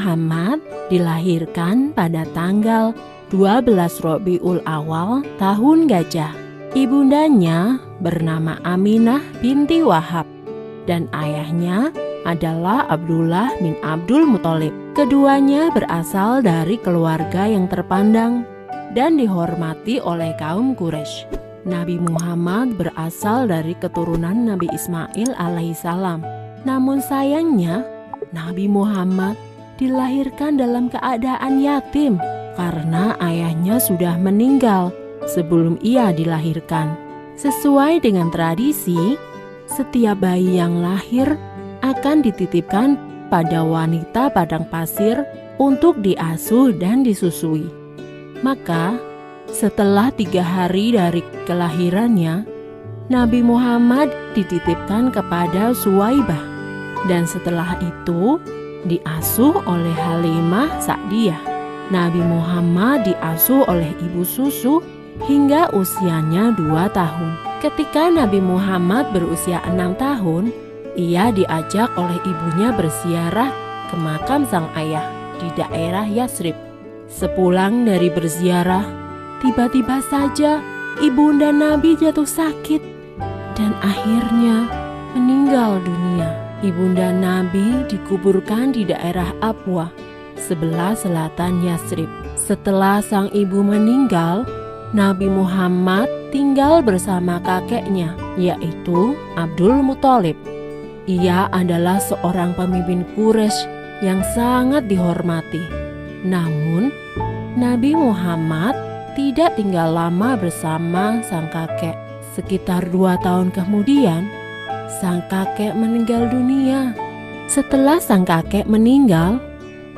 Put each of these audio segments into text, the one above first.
Muhammad dilahirkan pada tanggal 12 Rabiul Awal tahun Gajah. Ibundanya bernama Aminah binti Wahab dan ayahnya adalah Abdullah bin Abdul Muthalib. Keduanya berasal dari keluarga yang terpandang dan dihormati oleh kaum Quraisy. Nabi Muhammad berasal dari keturunan Nabi Ismail alaihissalam. Namun sayangnya, Nabi Muhammad dilahirkan dalam keadaan yatim karena ayahnya sudah meninggal sebelum ia dilahirkan. Sesuai dengan tradisi, setiap bayi yang lahir akan dititipkan pada wanita padang pasir untuk diasuh dan disusui. Maka, setelah 3 hari dari kelahirannya, Nabi Muhammad dititipkan kepada Suwaibah, dan setelah itu diasuh oleh Halimah Sa'diyah. Nabi Muhammad diasuh oleh ibu susu hingga usianya 2 tahun. Ketika Nabi Muhammad berusia 6 tahun, ia diajak oleh ibunya berziarah ke makam sang ayah di daerah Yatsrib. Sepulang dari berziarah, tiba-tiba saja ibunda Nabi jatuh sakit dan akhirnya meninggal dunia. Ibunda Nabi dikuburkan di daerah Abwa, sebelah selatan Yatsrib. Setelah sang ibu meninggal, Nabi Muhammad tinggal bersama kakeknya, yaitu Abdul Muthalib. Ia adalah seorang pemimpin Quraisy yang sangat dihormati. Namun, Nabi Muhammad tidak tinggal lama bersama sang kakek. Sekitar 2 tahun kemudian, sang kakek meninggal dunia. Setelah sang kakek meninggal,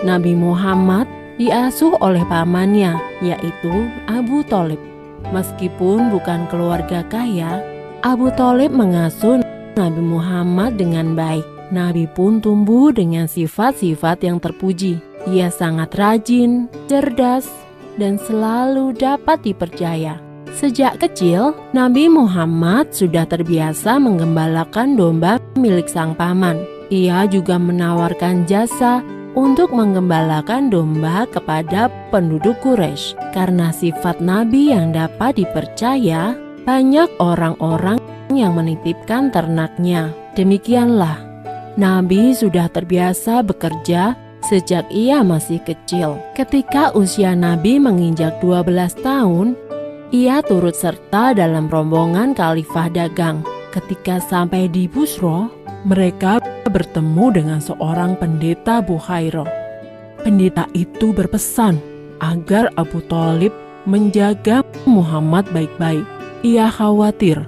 Nabi Muhammad diasuh oleh pamannya, yaitu Abu Thalib. Meskipun bukan keluarga kaya, Abu Thalib mengasuh Nabi Muhammad dengan baik. Nabi pun tumbuh dengan sifat-sifat yang terpuji. Ia sangat rajin, cerdas, dan selalu dapat dipercaya. Sejak kecil, Nabi Muhammad sudah terbiasa menggembalakan domba milik sang paman. Ia juga menawarkan jasa untuk menggembalakan domba kepada penduduk Quraisy. Karena sifat Nabi yang dapat dipercaya, banyak orang-orang yang menitipkan ternaknya. Demikianlah, Nabi sudah terbiasa bekerja sejak ia masih kecil. Ketika usia Nabi menginjak 12 tahun, ia turut serta dalam rombongan khalifah dagang. Ketika sampai di Busra, mereka bertemu dengan seorang pendeta Bukhairah. Pendeta itu berpesan agar Abu Thalib menjaga Muhammad baik-baik. Ia khawatir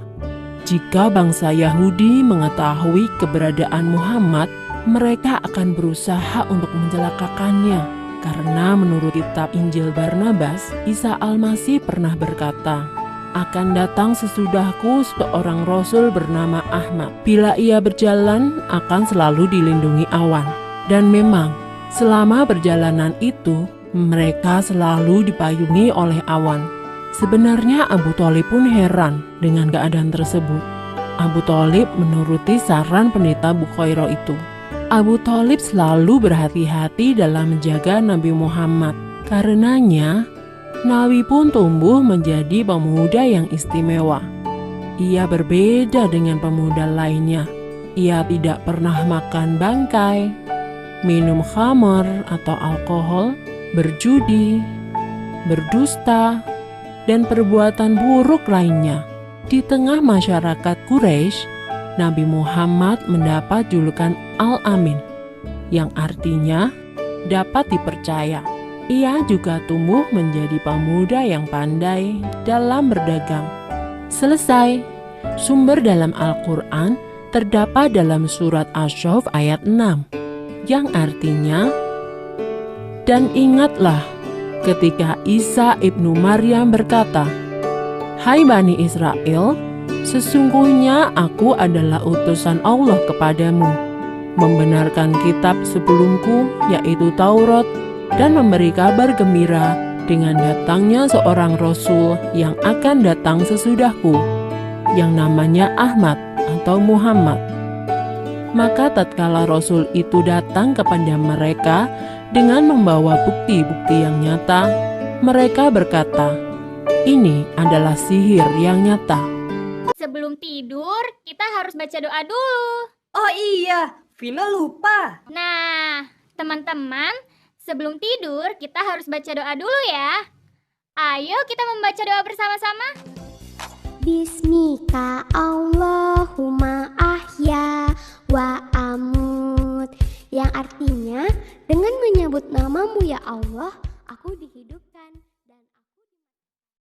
jika bangsa Yahudi mengetahui keberadaan Muhammad, mereka akan berusaha untuk mencelakakannya. Karena menurut kitab Injil Barnabas, Isa Al-Masih pernah berkata, "Akan datang sesudahku seorang rasul bernama Ahmad. Bila ia berjalan, akan selalu dilindungi awan." Dan memang, selama perjalanan itu, mereka selalu dipayungi oleh awan. Sebenarnya Abu Thalib pun heran dengan keadaan tersebut. Abu Thalib menuruti saran pendeta Bukhairah itu. Abu Thalib selalu berhati-hati dalam menjaga Nabi Muhammad. Karenanya, Nabi pun tumbuh menjadi pemuda yang istimewa. Ia berbeda dengan pemuda lainnya. Ia tidak pernah makan bangkai, minum khamar atau alkohol, berjudi, berdusta, dan perbuatan buruk lainnya. Di tengah masyarakat Quraisy, Nabi Muhammad mendapat julukan Al-Amin, yang artinya dapat dipercaya. Ia juga tumbuh menjadi pemuda yang pandai dalam berdagang. Selesai. Sumber dalam Al-Quran terdapat dalam surat Asy-Syaff ayat 6, yang artinya, "Dan ingatlah ketika Isa ibnu Maryam berkata, 'Hai Bani Israel, sesungguhnya aku adalah utusan Allah kepadamu, membenarkan kitab sebelumku yaitu Taurat, dan memberi kabar gembira dengan datangnya seorang Rasul yang akan datang sesudahku, yang namanya Ahmad atau Muhammad.' Maka tatkala Rasul itu datang kepada mereka Dengan membawa bukti-bukti yang nyata, mereka berkata, "Ini adalah sihir yang nyata." Sebelum tidur, kita harus baca doa dulu. Oh iya, Vina lupa. Nah, teman-teman, sebelum tidur kita harus baca doa dulu ya. Ayo kita membaca doa bersama-sama. Bismika Allahumma ahya wa amut, yang artinya dengan menyebut namamu ya Allah, aku dihidup